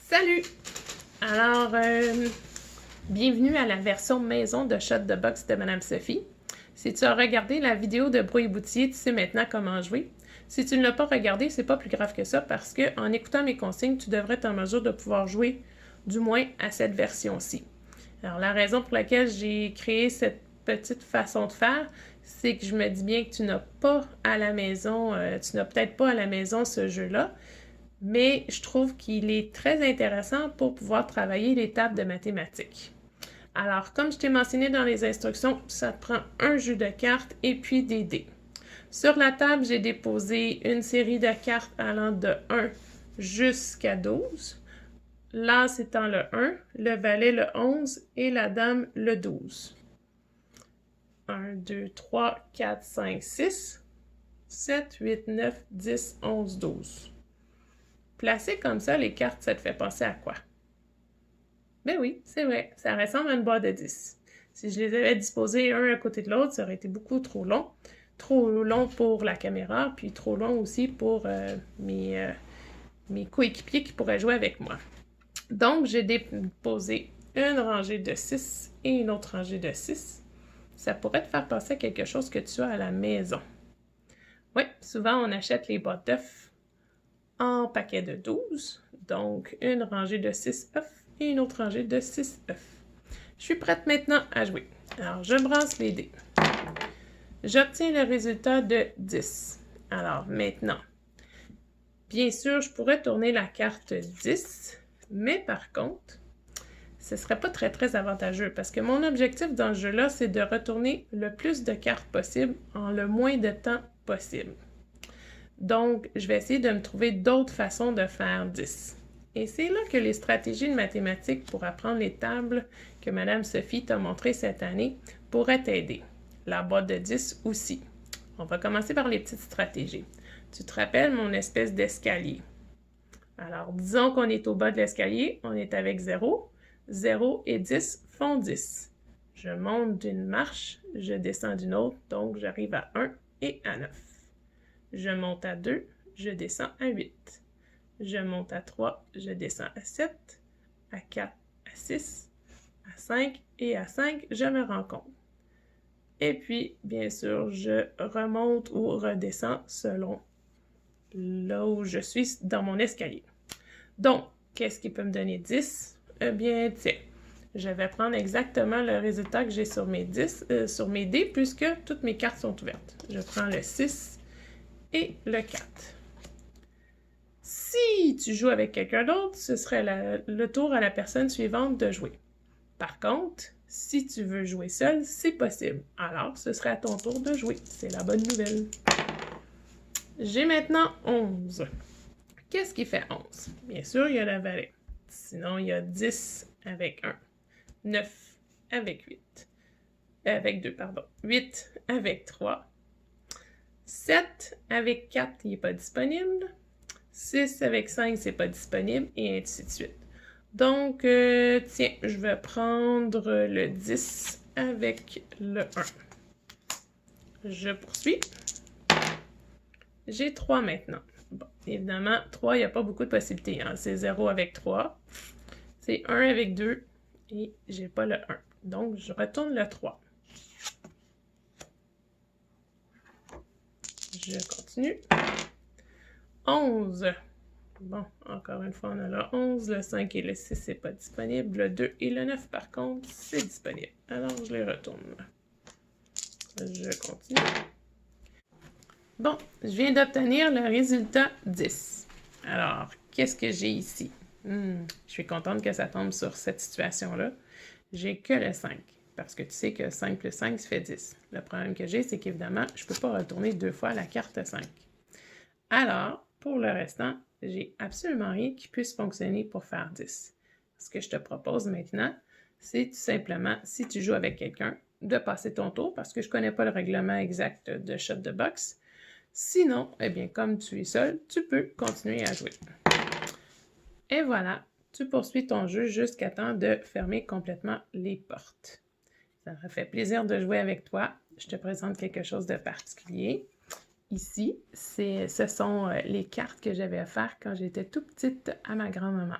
Salut! Alors, bienvenue à la version maison de Shot the Box de Madame Sophie. Si tu as regardé la vidéo de Brouille Boutier, tu sais maintenant comment jouer. Si tu ne l'as pas regardé, c'est pas plus grave que ça parce que en écoutant mes consignes, tu devrais être en mesure de pouvoir jouer du moins à cette version-ci. Alors, la raison pour laquelle j'ai créé cette petite façon de faire, c'est que je me dis bien que tu n'as pas à la maison, tu n'as peut-être pas à la maison ce jeu-là, mais je trouve qu'il est très intéressant pour pouvoir travailler les tables de mathématiques. Alors, comme je t'ai mentionné dans les instructions, ça te prend un jeu de cartes et puis des dés. Sur la table, j'ai déposé une série de cartes allant de 1 jusqu'à 12. L'as étant le 1, le valet le 11 et la dame le 12. 1, 2, 3, 4, 5, 6, 7, 8, 9, 10, 11, 12. Placer comme ça les cartes, ça te fait penser à quoi? Ben oui, c'est vrai, ça ressemble à une boîte de 10. Si je les avais disposés un à côté de l'autre, ça aurait été beaucoup trop long. Trop long pour la caméra, puis trop long aussi pour mes coéquipiers qui pourraient jouer avec moi. Donc, j'ai déposé une rangée de 6 et une autre rangée de 6. Ça pourrait te faire penser à quelque chose que tu as à la maison. Oui, souvent on achète les boîtes d'œufs en paquet de 12. Donc, une rangée de 6 œufs et une autre rangée de 6 œufs. Je suis prête maintenant à jouer. Alors, je brasse les dés. J'obtiens le résultat de 10. Alors, maintenant, bien sûr, je pourrais tourner la carte 10, mais par contre, ce ne serait pas très avantageux parce que mon objectif dans ce jeu-là, c'est de retourner le plus de cartes possible en le moins de temps possible. Donc, je vais essayer de me trouver d'autres façons de faire 10. Et c'est là que les stratégies de mathématiques pour apprendre les tables que Madame Sophie t'a montrées cette année pourraient t'aider. La boîte de 10 aussi. On va commencer par les petites stratégies. Tu te rappelles mon espèce d'escalier. Alors, disons qu'on est au bas de l'escalier, on est avec 0. 0 et 10 font 10. Je monte d'une marche, je descends d'une autre, donc j'arrive à 1 et à 9. Je monte à 2, je descends à 8. Je monte à 3, je descends à 7, à 4, à 6, à 5 et à 5, je me rends compte. Et puis, bien sûr, je remonte ou redescends selon là où je suis dans mon escalier. Donc, qu'est-ce qui peut me donner 10? Eh bien, tiens, je vais prendre exactement le résultat que j'ai sur mes 10, sur mes dés, puisque toutes mes cartes sont ouvertes. Je prends le 6 et le 4. Si tu joues avec quelqu'un d'autre, ce serait le tour à la personne suivante de jouer. Par contre, si tu veux jouer seul, c'est possible. Alors, ce serait à ton tour de jouer. C'est la bonne nouvelle. J'ai maintenant 11. Qu'est-ce qui fait 11? Bien sûr, il y a la valet. Sinon, il y a 10 avec 1. 9 avec 8. Avec 2, pardon. 8 avec 3. 7 avec 4, il n'est pas disponible. 6 avec 5, c'est pas disponible, et ainsi de suite. Donc, tiens, je vais prendre le 10 avec le 1. Je poursuis. J'ai 3 maintenant. Bon, évidemment, 3, il n'y a pas beaucoup de possibilités. Hein. C'est 0 avec 3. C'est 1 avec 2, et j'ai pas le 1. Donc, je retourne le 3. Je continue. 11. Bon, encore une fois, on a le 11, le 5 et le 6, c'est pas disponible. Le 2 et le 9, par contre, c'est disponible. Alors, je les retourne. Je continue. Bon, je viens d'obtenir le résultat 10. Alors, qu'est-ce que j'ai ici? Je suis contente que ça tombe sur cette situation-là. J'ai que le 5, parce que tu sais que 5 plus 5, ça fait 10. Le problème que j'ai, c'est qu'évidemment, je ne peux pas retourner 2 fois la carte 5. Alors, pour le restant, j'ai absolument rien qui puisse fonctionner pour faire 10. Ce que je te propose maintenant, c'est tout simplement, si tu joues avec quelqu'un, de passer ton tour, parce que je ne connais pas le règlement exact de Shot the Box. Sinon, eh bien, comme tu es seul, tu peux continuer à jouer. Et voilà, tu poursuis ton jeu jusqu'à temps de fermer complètement les portes. Ça m'a fait plaisir de jouer avec toi. Je te présente quelque chose de particulier. Ici, ce sont les cartes que j'avais offertes quand j'étais tout petite à ma grand-maman.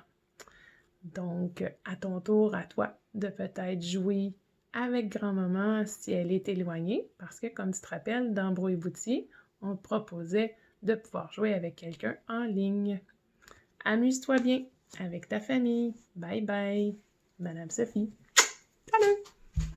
Donc, à ton tour, à toi, de peut-être jouer avec grand-maman si elle est éloignée, parce que, comme tu te rappelles, dans Brouille-Boutier, on te proposait de pouvoir jouer avec quelqu'un en ligne. Amuse-toi bien avec ta famille. Bye bye, Madame Sophie.